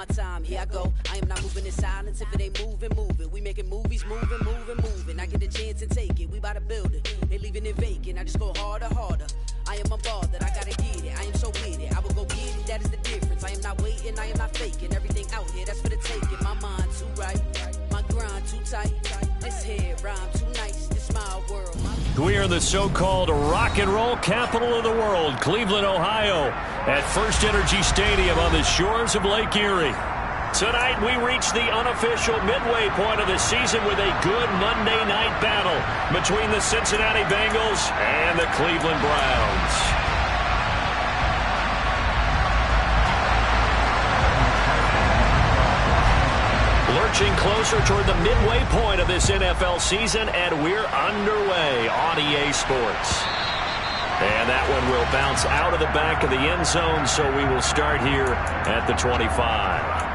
my time, here I go. I am not moving in silence. If it ain't moving, move it. We making movies, moving. I get a chance and take it. We bout to build it. They leaving it vacant. I just go harder. I am unbothered. I gotta get it. I am so with it. I will go get it. That is the difference. I am not waiting. I am not faking. Everything out here, that's for the taking. My mind too right. My grind too tight. This head rhyme too nice. This my world. We are in the so-called rock and roll capital of the world, Cleveland, Ohio, at First Energy Stadium on the shores of Lake Erie. Tonight, we reach the unofficial midway point of the season with a good Monday night battle between the Cincinnati Bengals and the Cleveland Browns. Lurching closer toward the midway point of this NFL season, and we're underway on EA Sports. And that one will bounce out of the back of the end zone, so we will start here at the 25.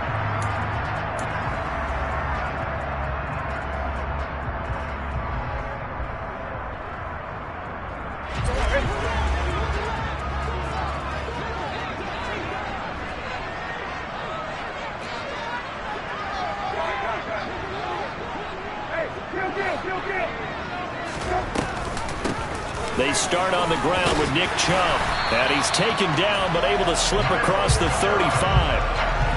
They start on the ground with Nick Chubb, and he's taken down but able to slip across the 35.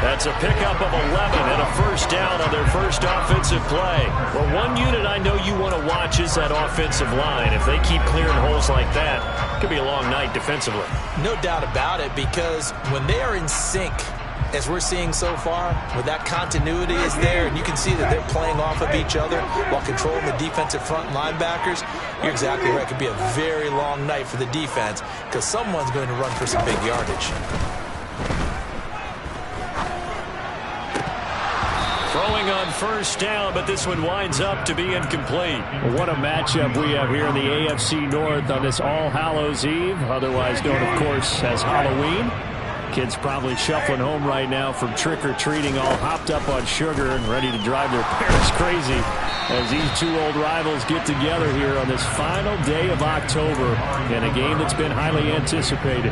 That's a pickup of 11 and a first down on their first offensive play. Well, one unit I know you want to watch is that offensive line. If they keep clearing holes like that, it could be a long night defensively. No doubt about it, because when they are in sync, as we're seeing so far, where that continuity is there, and you can see that they're playing off of each other while controlling the defensive front linebackers, you're exactly right. It could be a very long night for the defense because someone's going to run for some big yardage. Throwing on first down, but this one winds up to be incomplete. What a matchup we have here in the AFC North on this All Hallows Eve, otherwise known, of course, as Halloween. Kids probably shuffling home right now from trick-or-treating, all hopped up on sugar and ready to drive their parents crazy as these two old rivals get together here on this final day of October in a game that's been highly anticipated.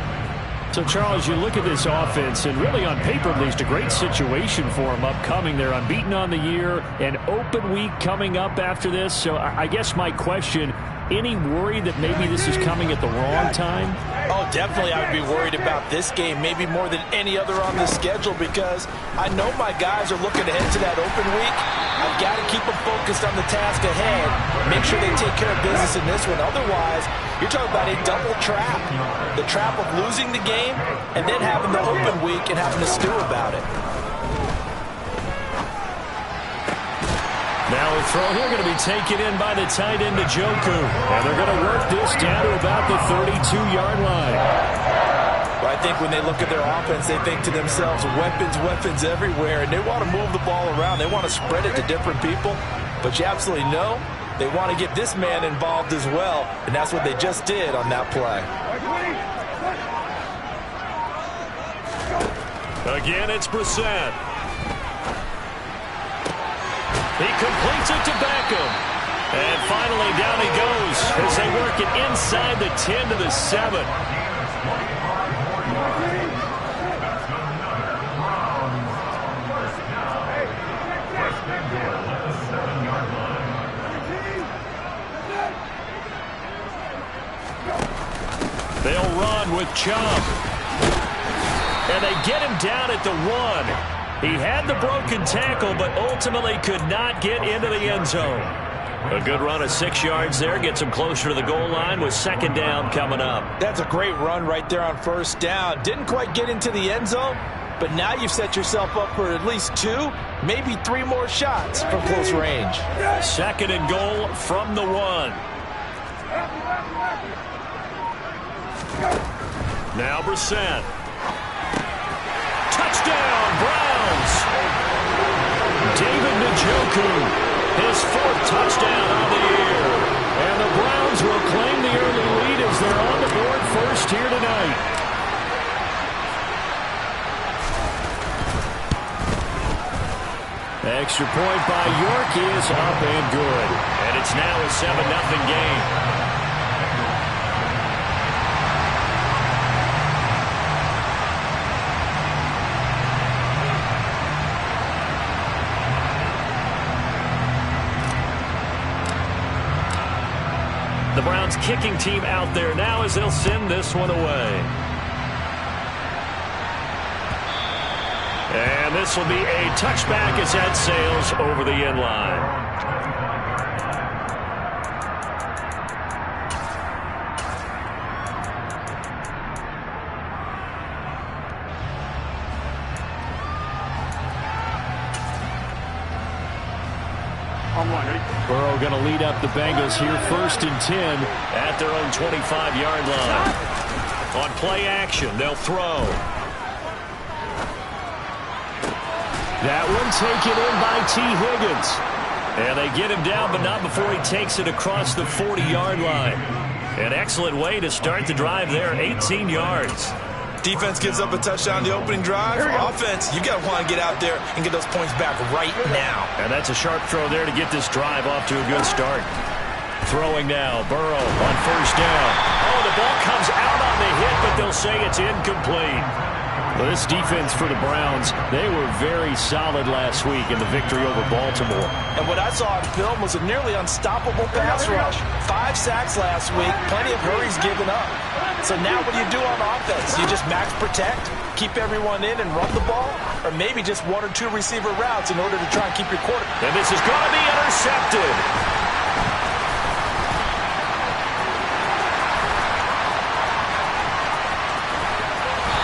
So, Charles, you look at this offense, and really on paper, at least, a great situation for them upcoming. They're unbeaten on the year, an open week coming up after this. So I guess my question, any worry that maybe this is coming at the wrong time? Oh, definitely I would be worried about this game, maybe more than any other on the schedule, because I know my guys are looking ahead to that open week. I've got to keep them focused on the task ahead, make sure they take care of business in this one. Otherwise, you're talking about a double trap. The trap of losing the game and then having the open week and having to stew about it. Now a throw here going to be taken in by the tight end, Njoku. And they're going to work this down to about the 32-yard line. Well, I think when they look at their offense, they think to themselves, weapons everywhere, and they want to move the ball around. They want to spread it to different people. But you absolutely know they want to get this man involved as well, and that's what they just did on that play. Again, it's Brissett. He completes it to Beckham. And finally, down he goes as they work it inside the 10 to the 7. They'll run with Chubb. And they get him down at the 1. He had the broken tackle, but ultimately could not get into the end zone. A good run of 6 yards there. Gets him closer to the goal line with second down coming up. That's a great run right there on first down. Didn't quite get into the end zone, but now you've set yourself up for at least 2, maybe 3 more shots from close range. Second and goal from the 1. Now Brissett. Touchdown, Browns! David Njoku, his 4th touchdown on the year. And the Browns will claim the early lead as they're on the board first here tonight. Extra point by York is up and good. And it's now a 7-0 game. Browns kicking team out there now as they'll send this one away. And this will be a touchback as that sails over the end line. Burrow going to lead up the Bengals here, 1st and 10 at their own 25-yard line. On play action, they'll throw. That one taken in by T. Higgins. And they get him down, but not before he takes it across the 40-yard line. An excellent way to start the drive there, 18 yards. Defense gives up a touchdown the opening drive. Offense, you got to want to get out there and get those points back right now. And that's a sharp throw there to get this drive off to a good start. Throwing now, Burrow on 1st down. Oh, the ball comes out on the hit, but they'll say it's incomplete. Well, this defense for the Browns, they were very solid last week in the victory over Baltimore. And what I saw on film was a nearly unstoppable pass rush. 5 sacks last week, plenty of hurries given up. So now what do you do on offense? You just max protect, keep everyone in and run the ball, or maybe just 1 or 2 receiver routes in order to try and keep your quarterback. And this is going to be intercepted.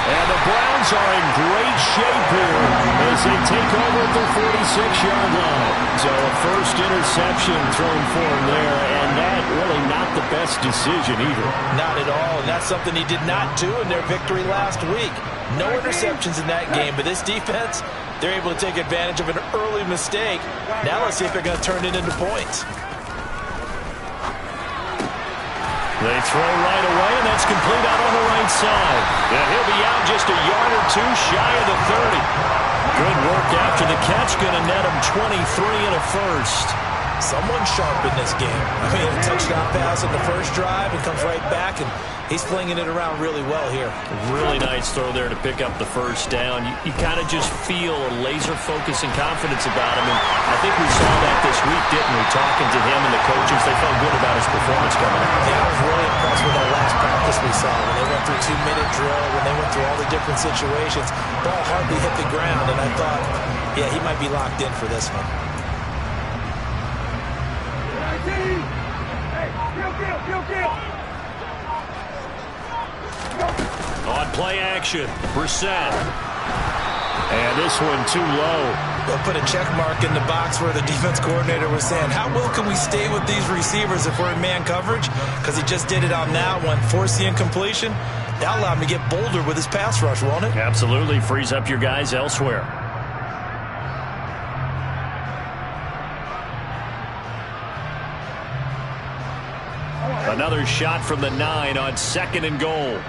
And the Browns are in great shape here as they take over at their 46-yard line. So a first interception thrown for him there, and that really not the best decision either. Not at all, and that's something he did not do in their victory last week. No interceptions in that game, but this defense, they're able to take advantage of an early mistake. Now let's see if they're going to turn it into points. They throw right away, and that's complete out on the right side. And he'll be out just a yard or 2 shy of the 30. Good work after the catch, going to net him 23 and a first. Someone sharp in this game. I mean, a touchdown pass on the first drive and comes right back, and he's flinging it around really well here. Really nice throw there to pick up the first down. You kind of just feel a laser focus and confidence about him, and I think we saw that this week, didn't we? Talking to him and the coaches, they felt good about his performance coming out. Yeah, I was really impressed with that last practice we saw when they went through 2-minute drill, when they went through all the different situations. Ball hardly hit the ground, and I thought, yeah, he might be locked in for this one. On play action, Brissett. And this one too low. They'll put a check mark in the box where the defense coordinator was saying, how well can we stay with these receivers if we're in man coverage? Because he just did it on that one, forced the incompletion. That'll allow him to get bolder with his pass rush, won't it? Absolutely, frees up your guys elsewhere. Another shot from the 9 on 2nd and goal.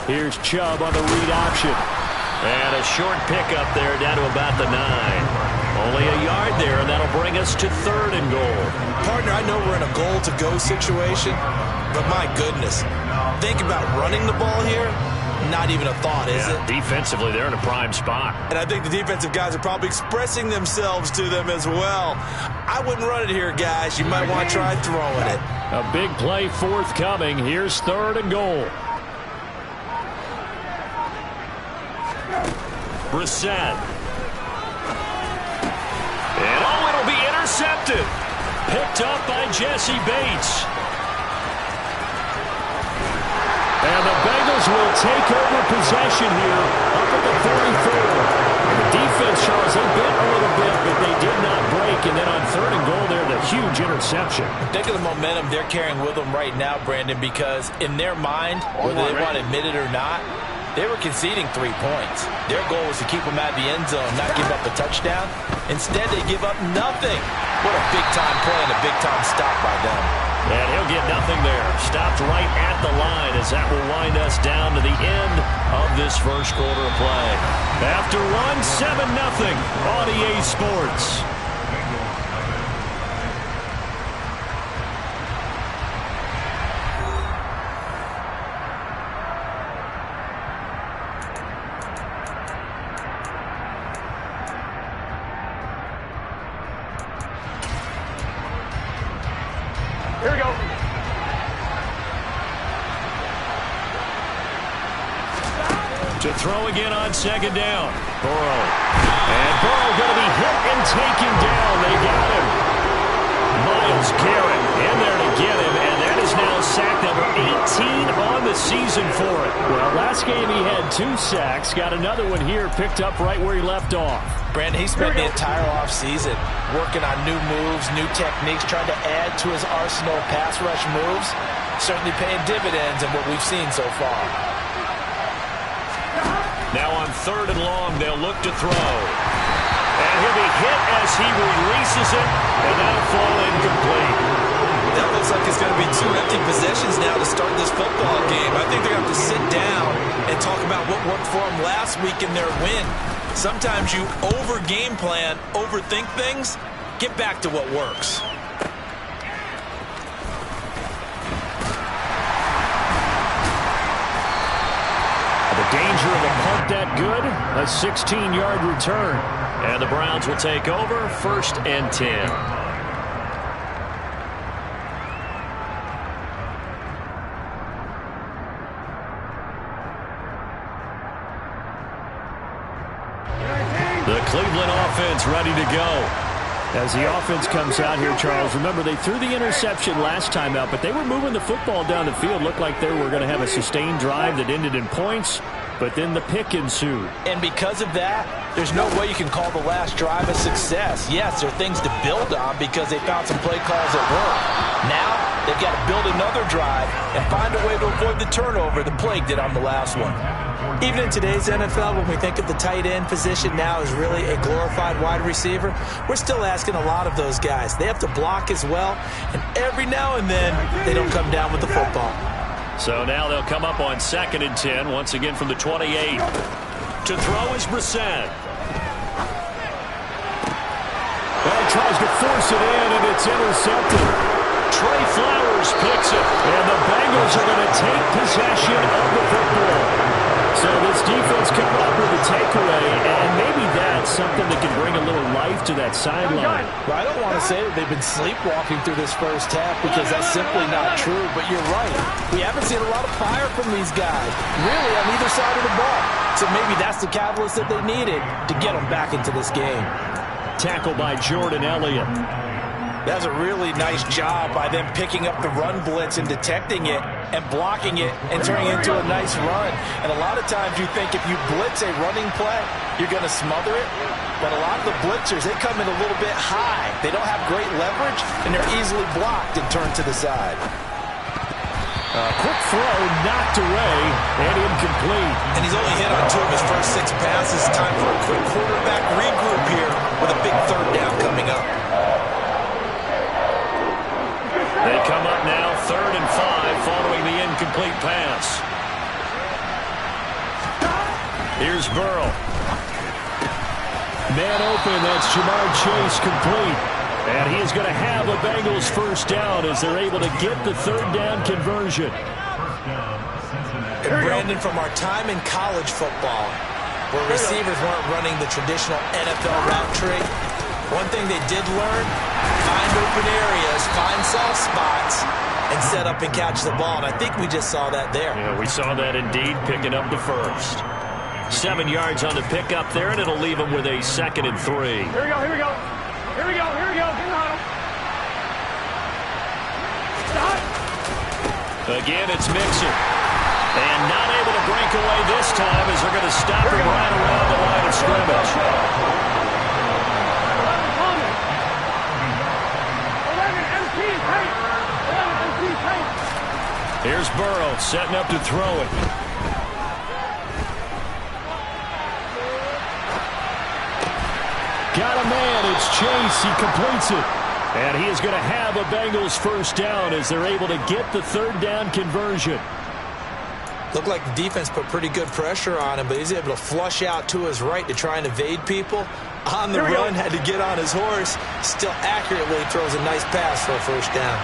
Here's Chubb on the read option. And a short pickup there down to about the 9. Only a yard there, and that'll bring us to 3rd and goal. Partner, I know we're in a goal-to-go situation, but my goodness, think about running the ball here. Not even a thought, is it? Defensively, they're in a prime spot. And I think the defensive guys are probably expressing themselves to them as well. I wouldn't run it here, guys. You might want to try throwing it. A big play forthcoming. Here's 3rd and goal. Brissett. And it'll be intercepted. Picked up by Jesse Bates. And the Bengals will take over possession here up at the 34. The defense, Charles, they bit a little bit, but they did not break. And then on 3rd and goal there, the huge interception. Think of the momentum they're carrying with them right now, Brandon, because in their mind, whether they want to admit it or not, they were conceding 3 points. Their goal was to keep them out of the end zone, not give up a touchdown. Instead, they give up nothing. What a big-time play and a big-time stop by them. And he'll get nothing there. Stopped right at the line as that will wind us down to the end of this first quarter of play. After one, 7-0 on EA Sports. To throw again on second down. Burrow. And Burrow going to be hit and taken down. They got him. Myles Garrett in there to get him, and that is now sack number 18 on the season for it. Well, last game he had 2 sacks. Got another one here, picked up right where he left off. Brandon, he spent the entire offseason working on new moves, new techniques, trying to add to his arsenal of pass rush moves. Certainly paying dividends in what we've seen so far. Now on 3rd and long, they'll look to throw. And he'll be hit as he releases it, and that'll fall incomplete. That looks like it's going to be 2 empty possessions now to start this football game. I think they're going to have to sit down and talk about what worked for them last week in their win. Sometimes you over-game plan, overthink things. Get back to what works. The danger of a punt that good, a 16-yard return. And the Browns will take over, 1st and 10. The Cleveland offense ready to go. As the offense comes out here, Charles, remember they threw the interception last time out, but they were moving the football down the field. Looked like they were going to have a sustained drive that ended in points, but then the pick ensued. And because of that, there's no way you can call the last drive a success. Yes, there are things to build on because they found some play calls that work. Now, they've got to build another drive and find a way to avoid the turnover the plague did on the last one. Even in today's NFL, when we think of the tight end position now as really a glorified wide receiver, we're still asking a lot of those guys. They have to block as well, and every now and then, they don't come down with the football. So now they'll come up on 2nd and 10, once again from the 28. To throw is Brissett. Well, he tries to force it in, and it's intercepted. Trey Flowers picks it, and the Bengals are going to take possession of the football. So this defense coming up with a takeaway, and maybe that's something that can bring a little life to that sideline. Well, I don't want to say that they've been sleepwalking through this first half because that's simply not true, but you're right. We haven't seen a lot of fire from these guys, really, on either side of the ball. So maybe that's the catalyst that they needed to get them back into this game. Tackle by Jordan Elliott. That's a really nice job by them picking up the run blitz and detecting it and blocking it and turning it into a nice run. And a lot of times you think if you blitz a running play, you're going to smother it. But a lot of the blitzers, they come in a little bit high. They don't have great leverage, and they're easily blocked and turned to the side. Quick throw knocked away and incomplete. And he's only hit on 2 of his first 6 passes. Time for a quick quarterback regroup here with a big 3rd down coming up. They come up now 3rd and 5 following the incomplete pass. Here's Burrow. Man open, that's Jamar Chase complete. And he is going to have a Bengals 1st down as they're able to get the 3rd down conversion. And Brandon, from our time in college football, where receivers weren't running the traditional NFL route tree, one thing they did learn, find open areas, find soft spots, and set up and catch the ball. And I think we just saw that there. Yeah, we saw that indeed, picking up the 1st. 7 yards on the pickup there, and it'll leave them with a 2nd and 3. Here we go, here we go. Here we go, here we go. Get in the huddle. Again, it's Mixon. And not able to break away this time as they're going to stop him right around the line of scrimmage. 11 MT tight. 11 MT tight. Here's Burrow setting up to throw it. Got a man, it's Chase, he completes it. And he is going to have a Bengals 1st down as they're able to get the 3rd down conversion. Looked like the defense put pretty good pressure on him, but he's able to flush out to his right to try and evade people. On the run, had to get on his horse. Still accurately throws a nice pass for a 1st down.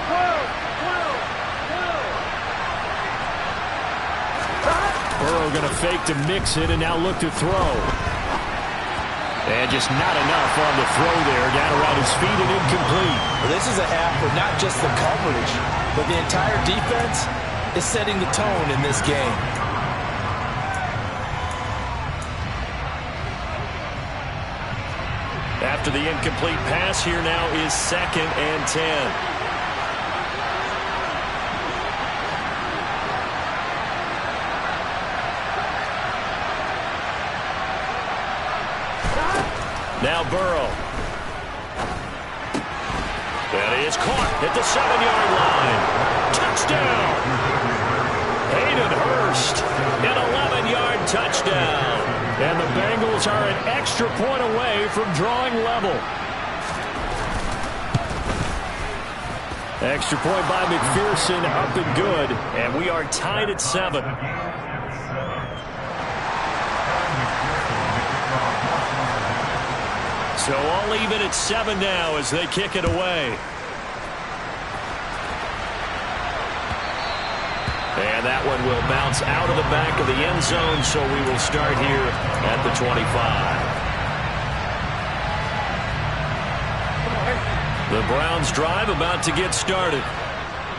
Whoa. Burrow going to fake to Mixon and now look to throw. And just not enough on the throw there. Down around his feet and incomplete. Well, this is a half where not just the coverage, but the entire defense is setting the tone in this game. After the incomplete pass, here now is 2nd and 10. Now Burrow. That is caught at the 7-yard line. Touchdown! Hayden Hurst, an 11-yard touchdown. And the Bengals are an extra point away from drawing level. Extra point by McPherson, up and good. And we are tied at 7. So all even at 7 now as they kick it away. And that one will bounce out of the back of the end zone, so we will start here at the 25. The Browns drive about to get started.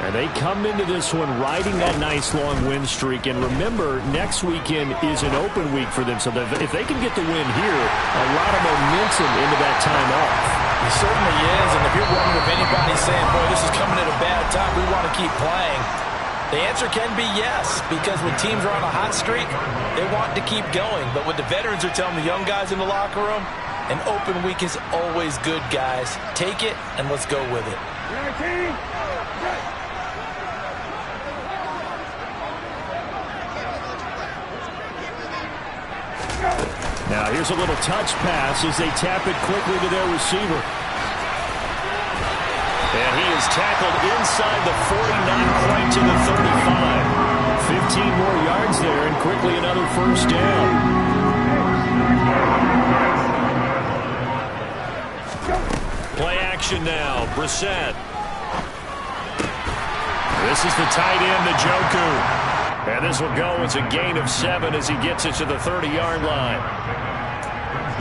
And they come into this one riding that nice long win streak. And remember, next weekend is an open week for them. So if they can get the win here, a lot of momentum into that time off. It certainly is. And if you're wondering if anybody's saying, boy, this is coming at a bad time, we want to keep playing, the answer can be yes. Because when teams are on a hot streak, they want to keep going. But what the veterans are telling the young guys in the locker room, an open week is always good, guys. Take it, and let's go with it. Now here's a little touch pass as they tap it quickly to their receiver. And he is tackled inside the 40, not quite to the 35. 15 more yards there, and quickly another first down. Play action now, Brissett. This is the tight end, Njoku. And this will go as a gain of 7 as he gets it to the 30-yard line.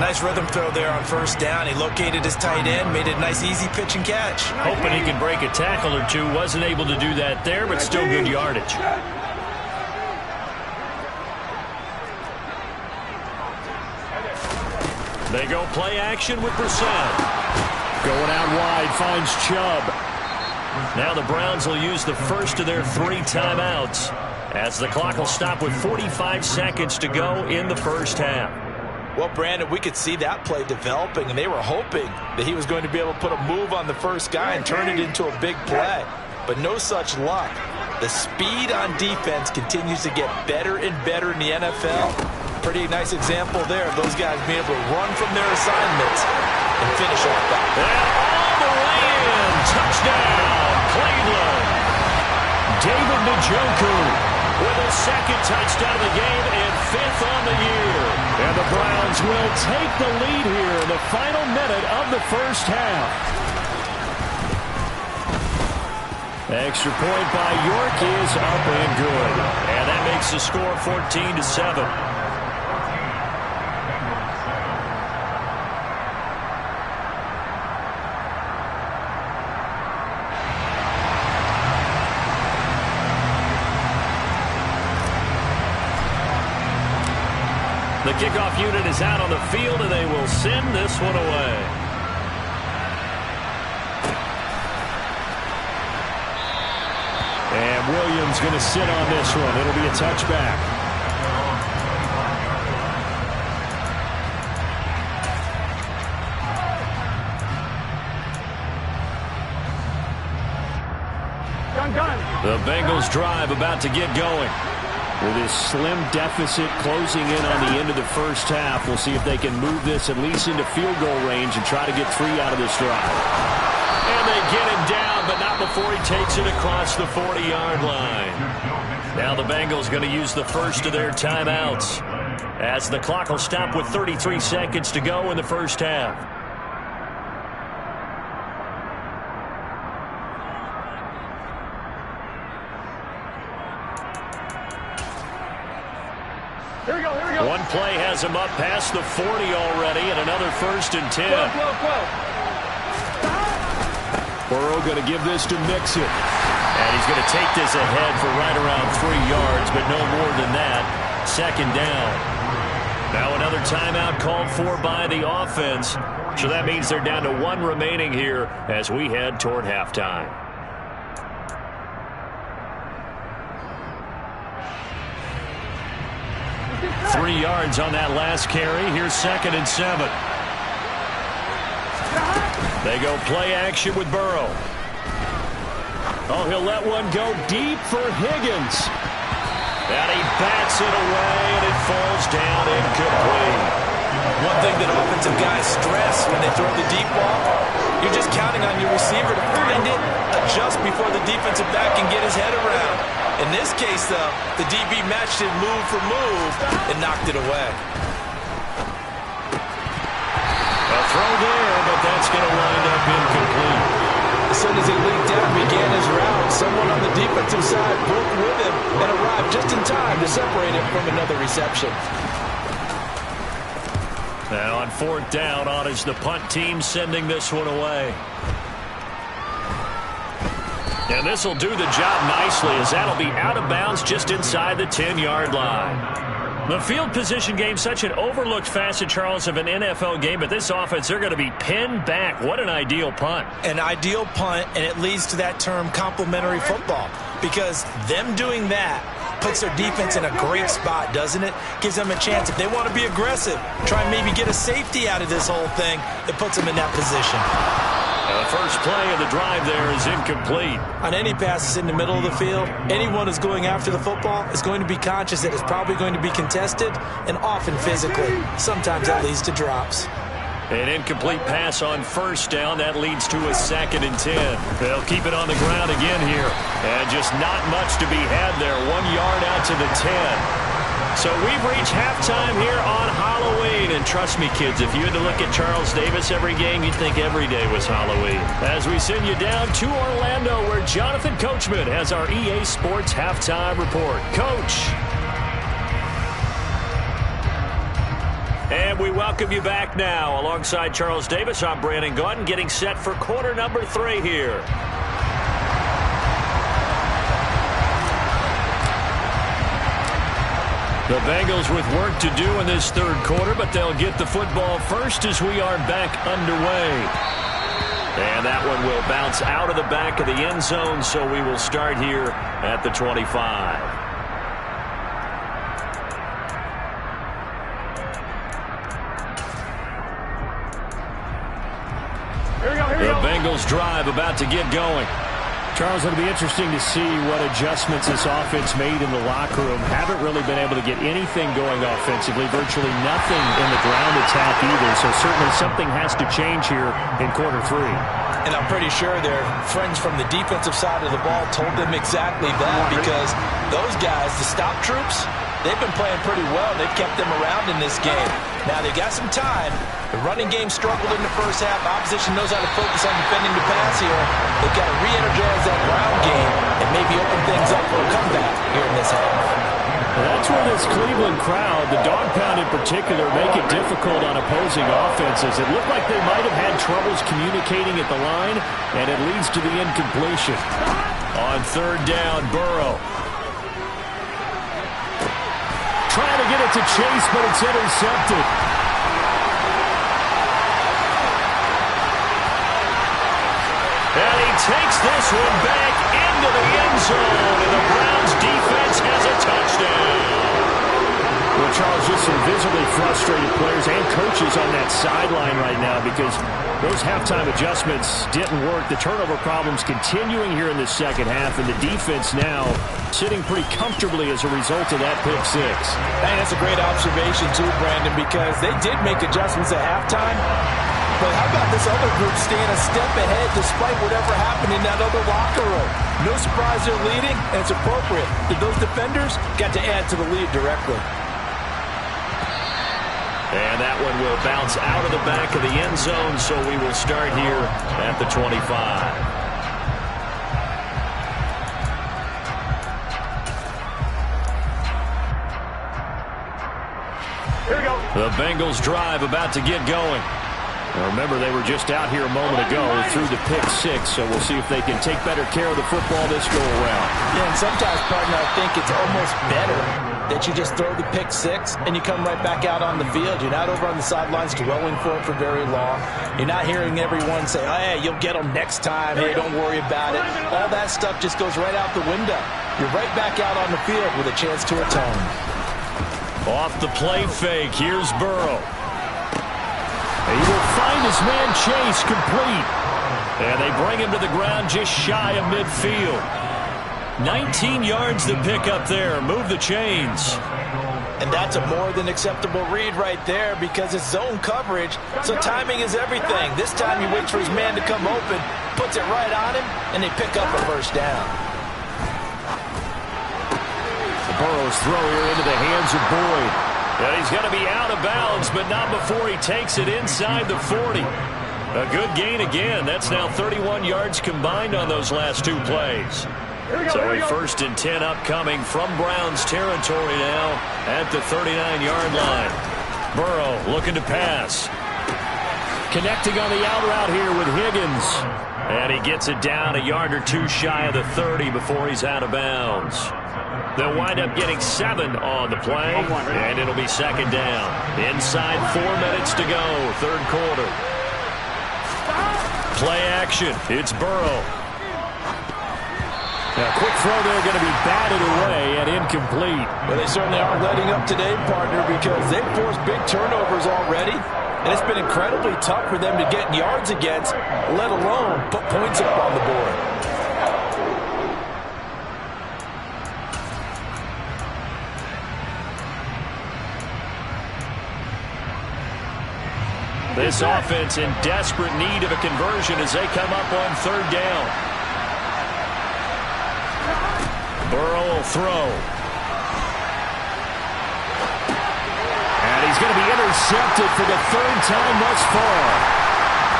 Nice rhythm throw there on first down. He located his tight end, made it a nice easy pitch and catch. Hoping he could break a tackle or two. Wasn't able to do that there, but still good yardage. They go play action with Brissett. Going out wide, finds Chubb. Now the Browns will use the first of their 3 timeouts as the clock will stop with 45 seconds to go in the first half. Well, Brandon, we could see that play developing, and they were hoping that he was going to be able to put a move on the first guy and turn it into a big play. But no such luck. The speed on defense continues to get better and better in the NFL. Pretty nice example there of those guys being able to run from their assignments and finish off that. And all the way in. Touchdown, Cleveland. David Njoku with a 2nd touchdown of the game and 5th on the year. And the Browns will take the lead here in the final minute of the first half. Extra point by York is up and good. And that makes the score 14-7. The kickoff unit is out on the field, and they will send this one away. And Williams going to sit on this one. It'll be a touchback. The Bengals drive about to get going. With this slim deficit closing in on the end of the first half, we'll see if they can move this at least into field goal range and try to get 3 out of this drive. And they get him down, but not before he takes it across the 40-yard line. Now the Bengals going to use the first of their timeouts as the clock will stop with 33 seconds to go in the first half. One play has him up past the 40 already, and another 1st and 10. Burrow going to give this to Mixon. And he's going to take this ahead for right around 3 yards, but no more than that. 2nd down. Now another timeout called for by the offense. So that means they're down to 1 remaining here as we head toward halftime. Three yards on that last carry. Here's 2nd and 7. They go play action with Burrow. Oh, he'll let one go deep for Higgins. And he bats it away, and it falls down incomplete. One thing that offensive guys stress when they throw the deep ball, you're just counting on your receiver to find it, adjust before the defensive back can get his head around. In this case, though, the DB matched it move for move and knocked it away. A throw there, but that's going to wind up incomplete. As soon as he leaked out and began his route, someone on the defensive side broke with him and arrived just in time to separate him from another reception. Now on 4th down, on is the punt team sending this one away. And this will do the job nicely, as that'll be out of bounds just inside the 10-yard line. The field position game, such an overlooked facet, Charles, of an NFL game, but this offense, they're going to be pinned back. What an ideal punt. An ideal punt, and it leads to that term complementary football, because them doing that puts their defense in a great spot, doesn't it? Gives them a chance. If they want to be aggressive, try and maybe get a safety out of this whole thing, it puts them in that position. The first play of the drive there is incomplete. On any passes in the middle of the field, anyone who's going after the football is going to be conscious that it's probably going to be contested and often physically. Sometimes that leads to drops. An incomplete pass on 1st down. That leads to a 2nd and 10. They'll keep it on the ground again here. And just not much to be had there. 1 yard out to the 10. So we've reached halftime here on Halloween. And trust me, kids, if you had to look at Charles Davis every game, you'd think every day was Halloween. As we send you down to Orlando, where Jonathan Coachman has our EA Sports Halftime Report. Coach. And we welcome you back now. Alongside Charles Davis, I'm Brandon Gaudin, getting set for quarter number 3 here. The Bengals with work to do in this 3rd quarter, but they'll get the football first as we are back underway. And that one will bounce out of the back of the end zone, so we will start here at the 25. The Bengals drive about to get going. Charles, it'll be interesting to see what adjustments this offense made in the locker room. Haven't really been able to get anything going offensively, virtually nothing in the ground attack either. So certainly something has to change here in quarter 3. And I'm pretty sure their friends from the defensive side of the ball told them exactly that, because those guys, the stop troops, they've been playing pretty well. They've kept them around in this game. Now they got some time. The running game struggled in the first half. Opposition knows how to focus on defending the pass here. They've got to re-energize that ground game and maybe open things up for a comeback here in this half. That's where this Cleveland crowd, the dog pound in particular, make it difficult on opposing offenses. It looked like they might have had troubles communicating at the line, and it leads to the incompletion. On 3rd down, Burrow. Trying to get it to Chase, but it's intercepted. And he takes this one back into the end zone, and the Browns defense has a touchdown. Well, Charles, just some visibly frustrated players and coaches on that sideline right now, because those halftime adjustments didn't work. The turnover problems continuing here in the second half, and the defense now sitting pretty comfortably as a result of that pick 6. Hey, that's a great observation too, Brandon, because they did make adjustments at halftime. But how about this other group staying a step ahead despite whatever happened in that other locker room? No surprise they're leading, and it's appropriate that those defenders got to add to the lead directly. And that one will bounce out of the back of the end zone, so we will start here at the 25. The Bengals drive about to get going. Now remember, they were just out here a moment ago through the pick six, so we'll see if they can take better care of the football this go-around. Yeah, and sometimes, partner, I think it's almost better that you just throw the pick six and you come right back out on the field. You're not over on the sidelines dwelling for it for very long. You're not hearing everyone say, oh, hey, you'll get them next time. Hey, don't worry about it. All that stuff just goes right out the window. You're right back out on the field with a chance to atone. Off the play fake, here's Burrow. He will find his man Chase complete. And they bring him to the ground just shy of midfield. 19 yards to pick up there. Move the chains. And that's a more than acceptable read right there because it's zone coverage, so timing is everything. This time he waits for his man to come open, puts it right on him, and they pick up a first down. Burrow's throw here into the hands of Boyd. And he's going to be out of bounds, but not before he takes it inside the 40. A good gain again. That's now 31 yards combined on those last two plays. So a 1st and 10 upcoming from Browns territory now at the 39-yard line. Burrow looking to pass. Connecting on the out route here with Higgins. And he gets it down a yard or two shy of the 30 before he's out of bounds. They'll wind up getting 7 on the play, and it'll be 2nd down. Inside 4 minutes to go, 3rd quarter. Play action. It's Burrow. Now, quick throw there going to be batted away and incomplete. Well, they certainly aren't letting up today, partner, because they've forced big turnovers already, and it's been incredibly tough for them to get yards against, let alone put points up on the board. This offense in desperate need of a conversion as they come up on 3rd down. Burrow will throw. And he's going to be intercepted for the 3rd time thus far.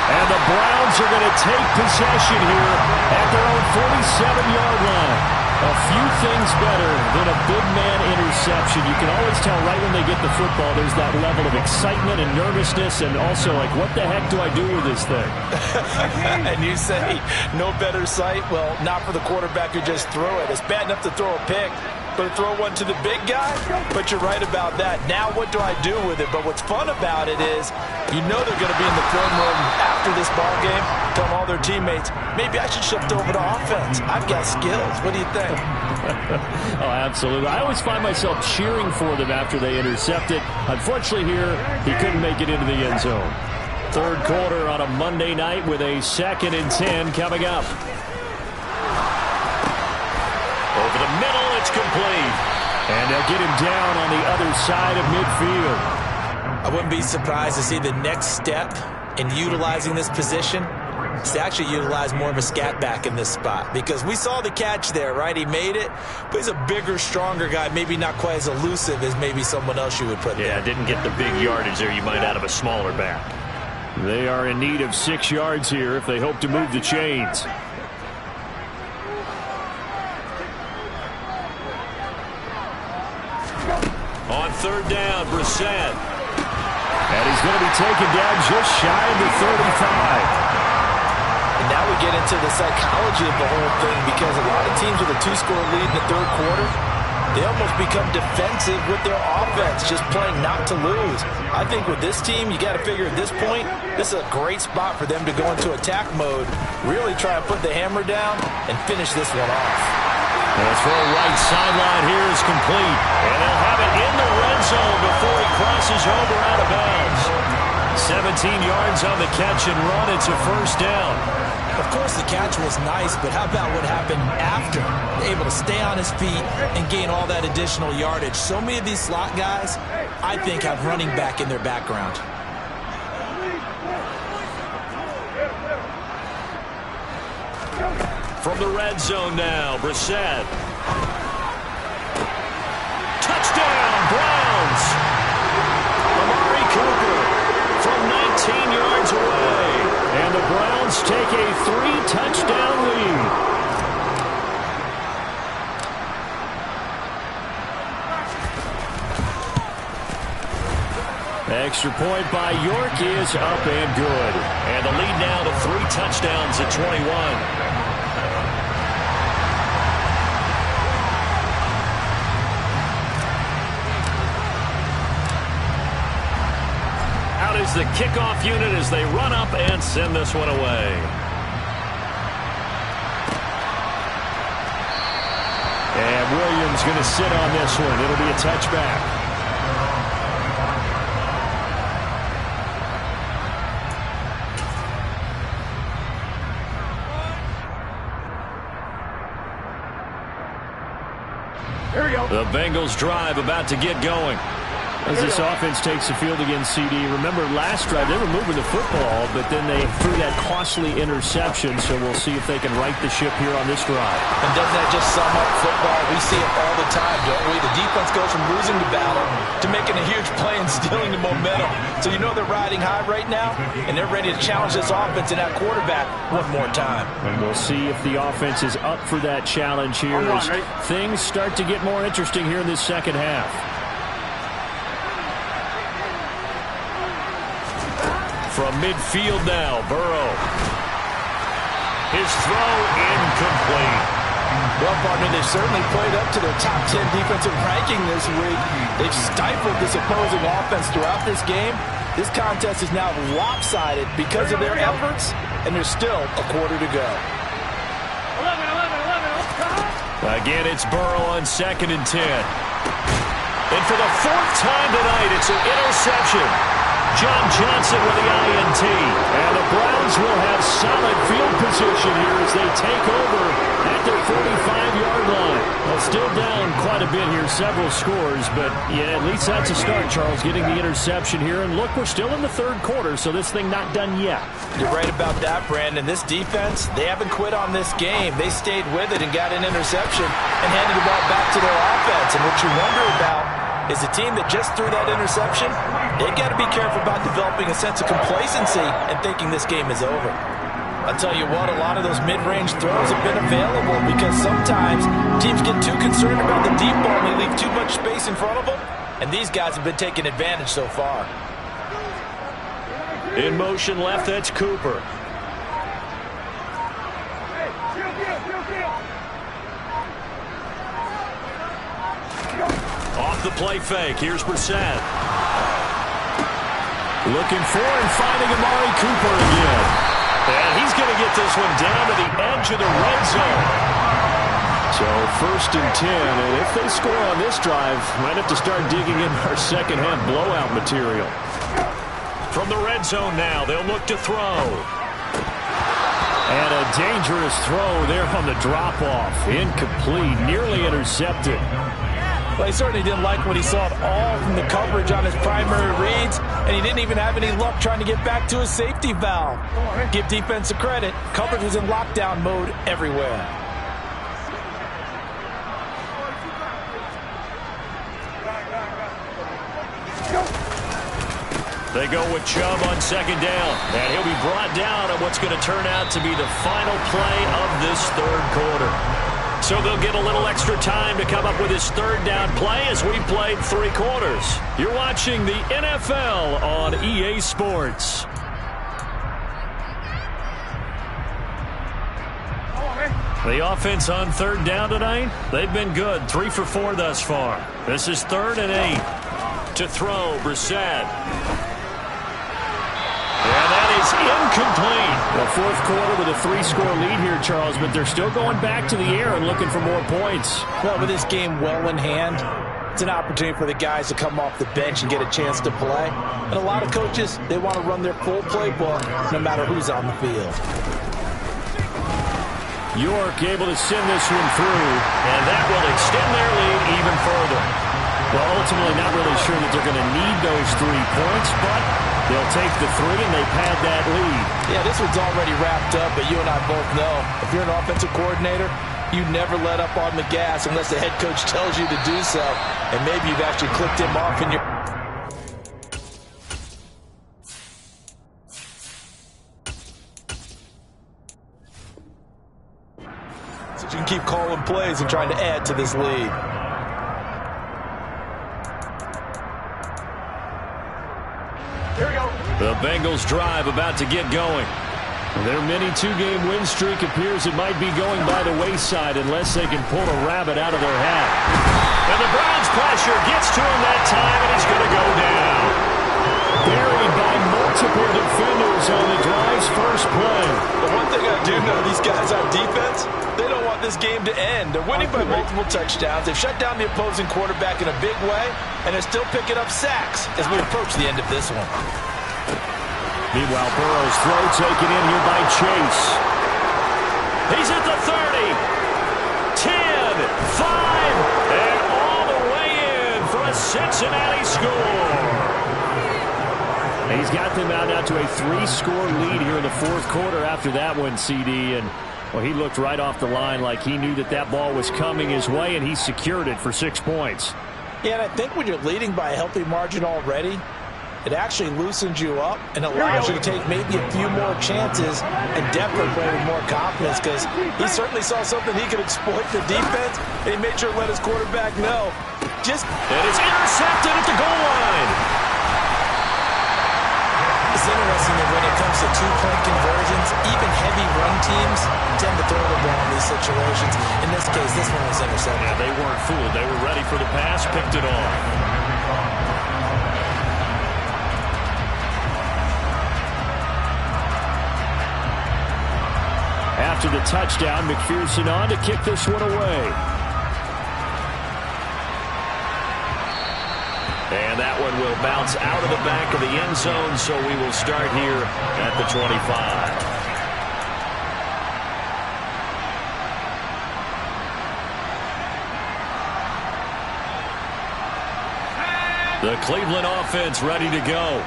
And the Browns are going to take possession here at their own 47-yard line. A few things better than a big man interception. You can always tell right when they get the football, there's that level of excitement and nervousness and also like, what the heck do I do with this thing? And you say, no better sight? Well, not for the quarterback who just threw it. It's bad enough to throw a pick, but to throw one to the big guy? But you're right about that. Now what do I do with it? But what's fun about it is you know they're going to be in the film room after this ball game, telling all their teammates, maybe I should shift over to offense. I've got skills. What do you think? Oh, absolutely. I always find myself cheering for them after they intercept it. Unfortunately here, he couldn't make it into the end zone. 3rd quarter on a Monday night with a 2nd and 10 coming up. Over the middle, it's complete. And they'll get him down on the other side of midfield. I wouldn't be surprised to see the next step in utilizing this position is to actually utilize more of a scat back in this spot, because we saw the catch there, right? He made it, but he's a bigger, stronger guy, maybe not quite as elusive as maybe someone else you would put there. Yeah, didn't get the big yardage there you might out of a smaller back. They are in need of 6 yards here if they hope to move the chains. On 3rd down, Brissett. And he's going to be taken down just shy of the 35. And now we get into the psychology of the whole thing, because a lot of teams with a 2-score lead in the 3rd quarter, they almost become defensive with their offense, just playing not to lose. I think with this team, you got to figure at this point, this is a great spot for them to go into attack mode, really try to put the hammer down and finish this one off. The throw right sideline here is complete. And they'll have it in the red zone before he crosses over out of bounds. 17 yards on the catch and run. It's a 1st down. Of course, the catch was nice, but how about what happened after? Able to stay on his feet and gain all that additional yardage. So many of these slot guys, I think, have running back in their background. From the red zone now, Brissett. Touchdown, Browns! Amari Cooper from 19 yards away. And the Browns take a 3-touchdown lead. extra point by York is up and good. And the lead now to 3 touchdowns at 21. Out is the kickoff unit as they run up and send this one away. And Williams going to sit on this one. It'll be a touchback. Here we go. The Bengals drive about to get going. As this offense takes the field against CD. Remember, last drive, they were moving the football, but then they threw that costly interception, so we'll see if they can right the ship here on this drive. And doesn't that just sum up football? We see it all the time, don't we? The defense goes from losing the battle to making a huge play and stealing the momentum. So you know they're riding high right now, and they're ready to challenge this offense and that quarterback one more time. And we'll see if the offense is up for that challenge here as things start to get more interesting here in this second half. From midfield now, Burrow. His throw incomplete. Well, partner, they've certainly played up to their top 10 defensive ranking this week. They've stifled this opposing offense throughout this game. This contest is now lopsided because of their efforts, and there's still a quarter to go. 11. Again, it's Burrow on 2nd and 10. And for the 4th time tonight, it's an interception. John Johnson with the INT. And the Browns will have solid field position here as they take over at their 45-yard line. Well, still down quite a bit here, several scores, but yeah, at least that's a start, Charles, getting the interception here. And look, we're still in the 3rd quarter, so this thing not done yet. You're right about that, Brandon. This defense, they haven't quit on this game. They stayed with it and got an interception and handed the ball back to their offense. And what you wonder about is the team that just threw that interception, they've got to be careful about developing a sense of complacency and thinking this game is over. I'll tell you what, a lot of those mid-range throws have been available because sometimes teams get too concerned about the deep ball and they leave too much space in front of them, and these guys have been taking advantage so far. In motion left, that's Cooper. Off the play fake. Here's Brissett. Looking for and finding Amari Cooper again. And he's going to get this one down to the edge of the red zone. So 1st and 10. And if they score on this drive, might have to start digging in our second half blowout material. From the red zone now, they'll look to throw. And a dangerous throw there on the drop-off. Incomplete. Nearly intercepted. Well, he certainly didn't like what he saw at all from the coverage on his primary reads, and he didn't even have any luck trying to get back to his safety valve. Give defense a credit. Coverage was in lockdown mode everywhere. They go with Chubb on 2nd down, and he'll be brought down on what's going to turn out to be the final play of this 3rd quarter. So they'll get a little extra time to come up with his 3rd down play as we played 3 quarters. You're watching the NFL on EA Sports. The offense on 3rd down tonight, they've been good. 3 for 4 thus far. This is 3rd and 8. To throw, Brissett. And that is incomplete. The 4th quarter with a 3-score lead here, Charles, but they're still going back to the air and looking for more points. Well, with this game well in hand, it's an opportunity for the guys to come off the bench and get a chance to play. And a lot of coaches, they want to run their full playbook no matter who's on the field. York able to send this one through, and that will extend their lead even further. Well, ultimately not really sure that they're going to need those 3 points, but they'll take the 3 and they pad that lead. Yeah, this one's already wrapped up, but you and I both know if you're an offensive coordinator, you never let up on the gas unless the head coach tells you to do so, and maybe you've actually clicked him off in your... So you can keep calling plays and trying to add to this lead. The Bengals drive about to get going. Their mini two-game win streak appears it might be going by the wayside unless they can pull a rabbit out of their hat. And the Browns pressure gets to him that time, and he's going to go down. Buried by multiple defenders on the drive's first play. The one thing I do know, these guys on defense, they don't want this game to end. They're winning by multiple touchdowns. They've shut down the opposing quarterback in a big way, and they're still picking up sacks as we approach the end of this one. Meanwhile, Burrow's throw taken in here by Chase. He's at the 30, 10, 5, and all the way in for a Cincinnati score. He's got them out now to a 3-score lead here in the fourth quarter after that one, CD. And, well, he looked right off the line like he knew that that ball was coming his way, and he secured it for 6 points. Yeah, and I think when you're leading by a healthy margin already, it actually loosens you up and allows you to take maybe a few more chances and definitely play with more confidence, because he certainly saw something he could exploit the defense, and he made sure to let his quarterback know. And it's intercepted at the goal line. It's interesting that when it comes to two-point conversions, even heavy run teams tend to throw the ball in these situations. In this case, this one was intercepted. Yeah, they weren't fooled. They were ready for the pass, picked it off. After the touchdown, McPherson on to kick this one away. And that one will bounce out of the back of the end zone, so we will start here at the 25. The Cleveland offense ready to go.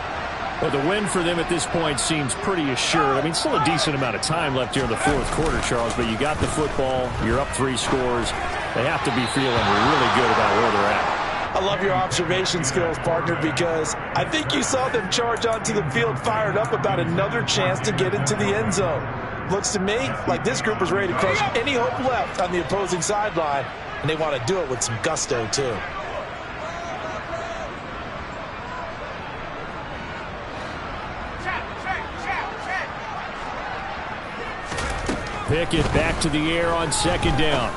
Well, the win for them at this point seems pretty assured. I mean, still a decent amount of time left here in the fourth quarter, Charles, but you got the football, you're up 3 scores. They have to be feeling really good about where they're at. I love your observation skills, partner, because I think you saw them charge onto the field fired up about another chance to get into the end zone. Looks to me like this group is ready to crush any hope left on the opposing sideline, and they want to do it with some gusto, too. Pickett back to the air on second down.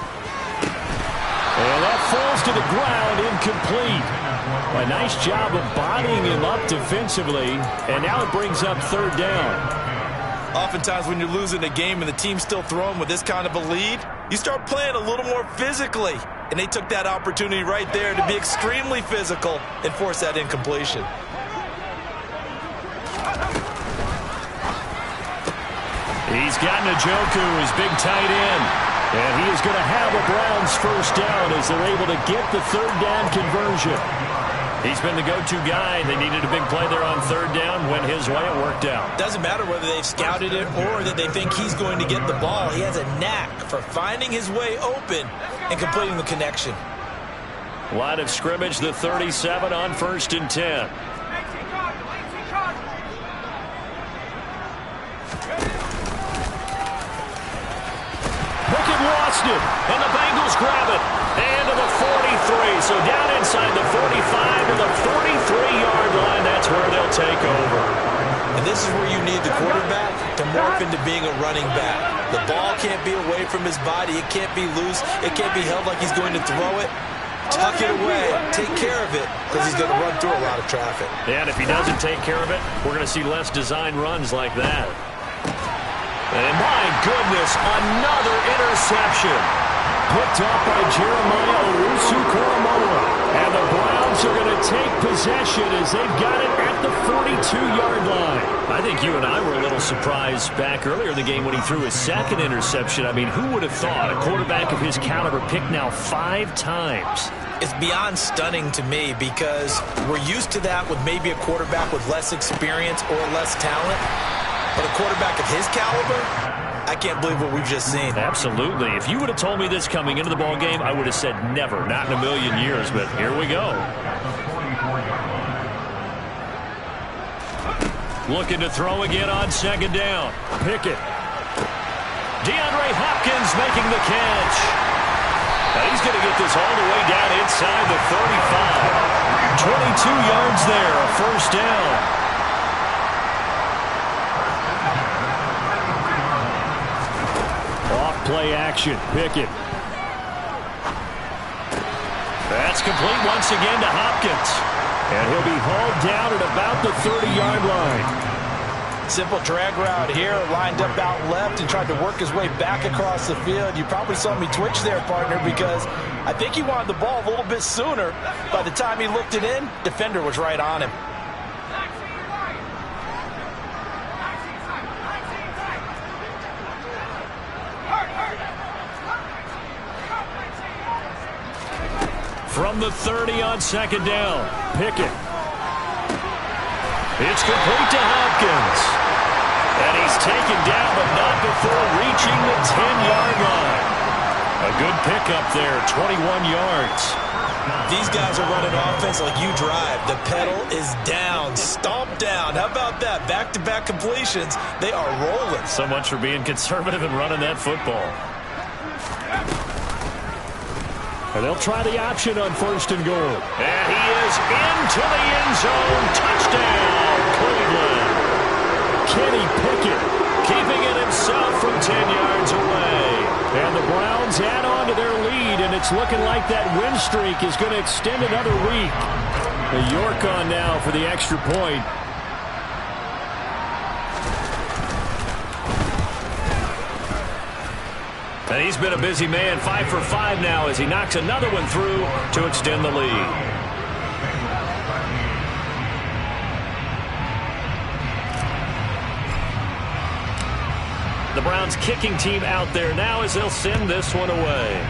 And that falls to the ground, incomplete. A nice job of bodying him up defensively, and now it brings up third down. Oftentimes when you're losing a game and the team's still throwing with this kind of a lead, you start playing a little more physically. And they took that opportunity right there to be extremely physical and force that incompletion. He's got Njoku, his big tight end. And he is going to have a Browns first down as they're able to get the third down conversion. He's been the go-to guy. They needed a big play there on third down. Went his way, it worked out. Doesn't matter whether they've scouted it or that they think he's going to get the ball. He has a knack for finding his way open and completing the connection. Line of scrimmage, the 37 on 1st and 10. Pickett lost it, and the Bengals grab it. And to the 43, so down inside the 45 to the 43-yard line. That's where they'll take over. And this is where you need the quarterback to morph into being a running back. The ball can't be away from his body. It can't be loose. It can't be held like he's going to throw it. Tuck it away. Take care of it, because he's going to run through a lot of traffic. Yeah, and if he doesn't take care of it, we're going to see less design runs like that. And my goodness, another interception. Picked up by Jeremiah Owusu-Koramoah. And the Browns are going to take possession as they've got it at the 42-yard line. I think you and I were a little surprised back earlier in the game when he threw his second interception. I mean, who would have thought a quarterback of his caliber picked now 5 times? It's beyond stunning to me, because we're used to that with maybe a quarterback with less experience or less talent. But a quarterback of his caliber, I can't believe what we've just seen. Absolutely. If you would have told me this coming into the ball game, I would have said never, not in a million years. But here we go. Looking to throw again on second down. Pickett. DeAndre Hopkins making the catch. Now he's going to get this all the way down inside the 35. 22 yards there, a first down. play action. Pickett. That's complete once again to Hopkins. And he'll be hauled down at about the 30-yard line. Simple drag route here, lined up out left and tried to work his way back across the field. You probably saw me twitch there, partner, because I think he wanted the ball a little bit sooner. By the time he looked it in, defender was right on him. From the 30 on second down, Pickett. It's complete to Hopkins. And he's taken down, but not before reaching the 10-yard line. A good pickup there, 21 yards. These guys are running offense like you drive. The pedal is down, stomped down. How about that? Back-to-back completions. They are rolling. So much for being conservative and running that football. And they'll try the option on 1st and goal. And he is into the end zone. Touchdown, Cleveland. Kenny Pickett keeping it himself from 10 yards away. And the Browns add on to their lead, and it's looking like that win streak is going to extend another week. The York on now for the extra point. And he's been a busy man, 5 for 5 now as he knocks another one through to extend the lead. The Browns kicking team out there now as they'll send this one away.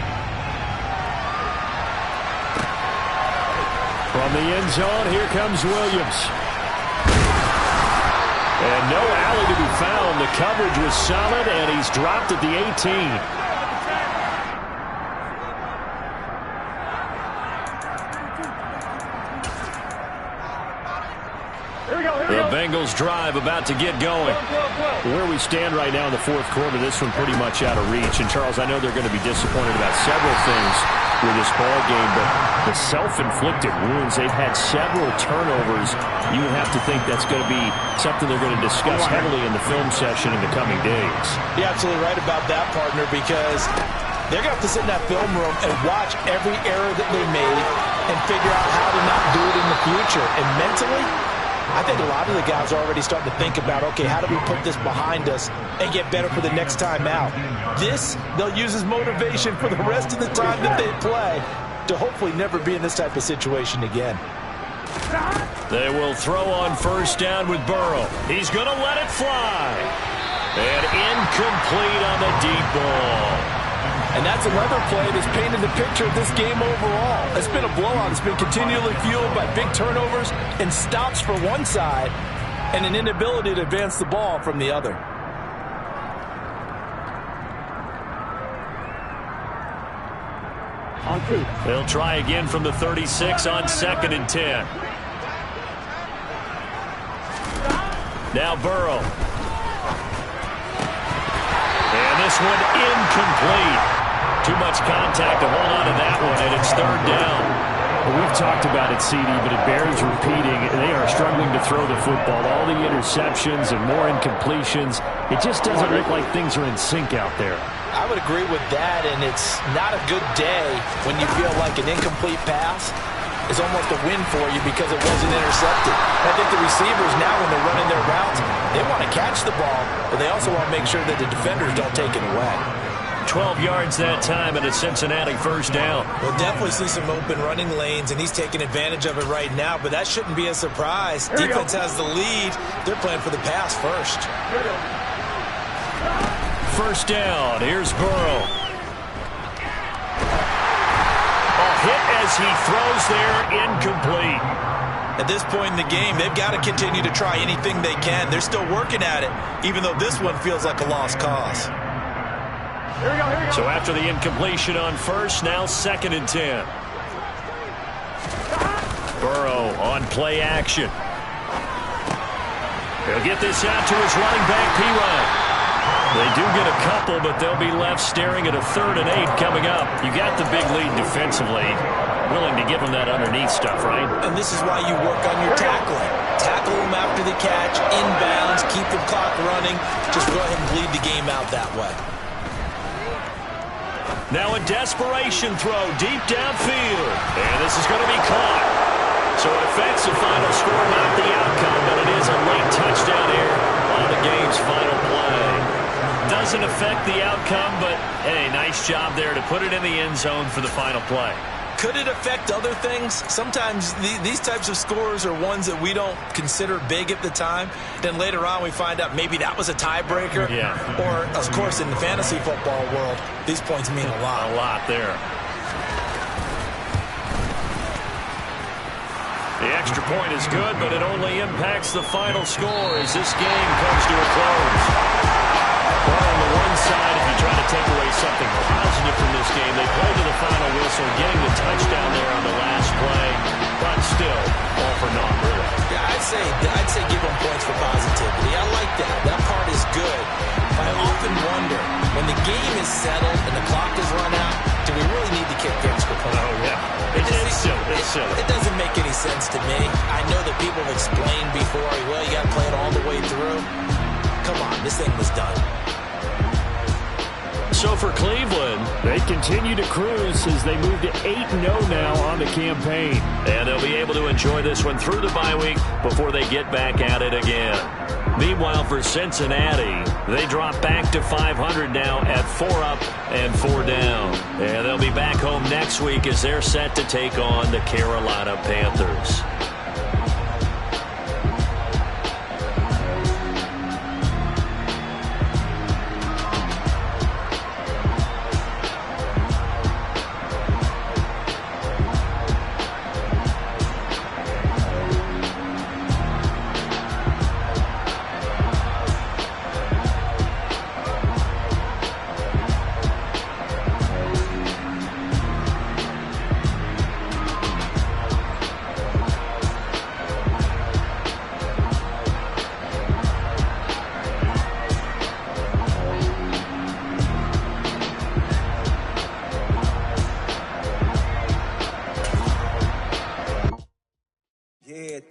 From the end zone, here comes Williams. And no alley to be found. The coverage was solid, and he's dropped at the 18. The Bengals drive about to get going. Where we stand right now in the 4th quarter, this one pretty much out of reach. And, Charles, I know they're going to be disappointed about several things with this ball game, but the self-inflicted wounds, they've had several turnovers. You would have to think that's going to be something they're going to discuss heavily in the film session in the coming days. You're absolutely right about that, partner, because they're going to have to sit in that film room and watch every error that they made and figure out how to not do it in the future. And mentally, I think a lot of the guys are already starting to think about, okay, how do we put this behind us and get better for the next time out? This, they'll use as motivation for the rest of the time that they play to hopefully never be in this type of situation again. They will throw on 1st down with Burrow. He's going to let it fly. And incomplete on the deep ball. And that's another play that's painted the picture of this game overall. It's been a blowout. It's been continually fueled by big turnovers and stops for one side and an inability to advance the ball from the other. They'll try again from the 36 on 2nd and 10. Now Burrow. And this one incomplete. Too much contact to hold on to that one, and it's 3rd down. Well, we've talked about it, CD, but it bears repeating. They are struggling to throw the football. All the interceptions and more incompletions. It just doesn't look like things are in sync out there. I would agree with that, and it's not a good day when you feel like an incomplete pass is almost a win for you because it wasn't intercepted. I think the receivers now, when they're running their routes, they want to catch the ball, but they also want to make sure that the defenders don't take it away. 12 yards that time and a Cincinnati 1st down. We'll definitely see some open running lanes, and he's taking advantage of it right now, but that shouldn't be a surprise. Defense has the lead. They're playing for the pass first. 1st down. Here's Burrow. A hit as he throws there, incomplete. At this point in the game, they've got to continue to try anything they can. They're still working at it, even though this one feels like a lost cause. So after the incompletion on 1st, now 2nd and 10. Burrow on play action. He'll get this out to his running back, P-Ryan. They do get a couple, but they'll be left staring at a 3rd and 8 coming up. You got the big lead defensively. Willing to give them that underneath stuff, right? And this is why you work on your tackling. Tackle them after the catch, inbounds, keep the clock running. Just go ahead and bleed the game out that way. Now a desperation throw deep downfield. And this is going to be caught. So it affects the final score, not the outcome, but it is a late touchdown here on the game's final play. Doesn't affect the outcome, but, hey, nice job there to put it in the end zone for the final play. Could it affect other things? Sometimes these types of scores are ones that we don't consider big at the time. Then later on we find out maybe that was a tiebreaker. Yeah. Or, of course, in the fantasy football world, these points mean a lot. A lot there. The extra point is good, but it only impacts the final score as this game comes to a close. Well, on the one side, if you try to take away something positive from this game, they played to the final whistle, getting the touchdown there on the last play, but still, all for naught, really. Yeah, I'd say give them points for positivity. I like that. That part is good. But I often wonder, when the game is settled and the clock is run out, do we really need to kick the extra point? Oh, yeah. It's silly. It doesn't make any sense to me. I know that people have explained before, well, you got to play it all the way through. Come on, this thing was done. So for Cleveland, they continue to cruise as they move to 8-0 now on the campaign. And they'll be able to enjoy this one through the bye week before they get back at it again. Meanwhile, for Cincinnati, they drop back to 500 now at 4 up and 4 down. And they'll be back home next week as they're set to take on the Carolina Panthers.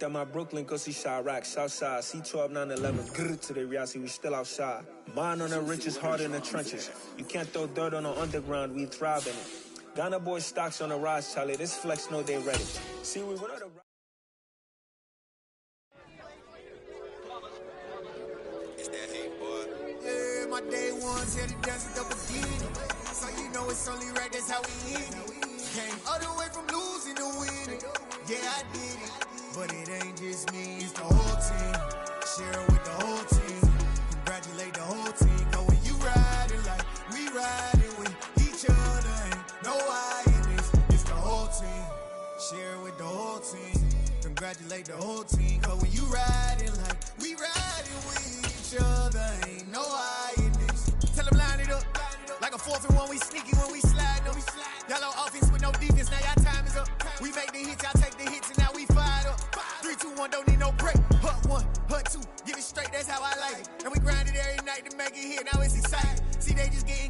My Brooklyn, go see Chirac, Southside, C12, 911, grrr to the reality, we still outside. Mine on the richest, heart in the trenches. You can't throw dirt on the underground, we thrive in it. Ghana boy stocks on the rise, Charlie, this flex know they ready. See, we went on the... It's that hate, boy. Yeah, my day ones here to dance with the bikini. So you know it's only right, that's how we end it. Came all the way from losing to winning. Yeah, I did it. But it ain't just me, it's the whole team. Share it with the whole team. Congratulate the whole team. Cause when you riding like we riding with each other, ain't no I in this. It's the whole team. Share it with the whole team. Congratulate the whole team. Cause when you riding like we riding with each other, ain't no I in this. Tell them line it up. Like a 4th and 1, we sneaky when we slide them. Yellow offense with no defense, now y'all time is up. We make the hits, y'all take the hits, and now we fired up. 3, 2, 1, don't need no break. Hut 1, hut 2, get it straight, that's how I like it. And we grind it every night to make it hit, now it's exciting. See, they just getting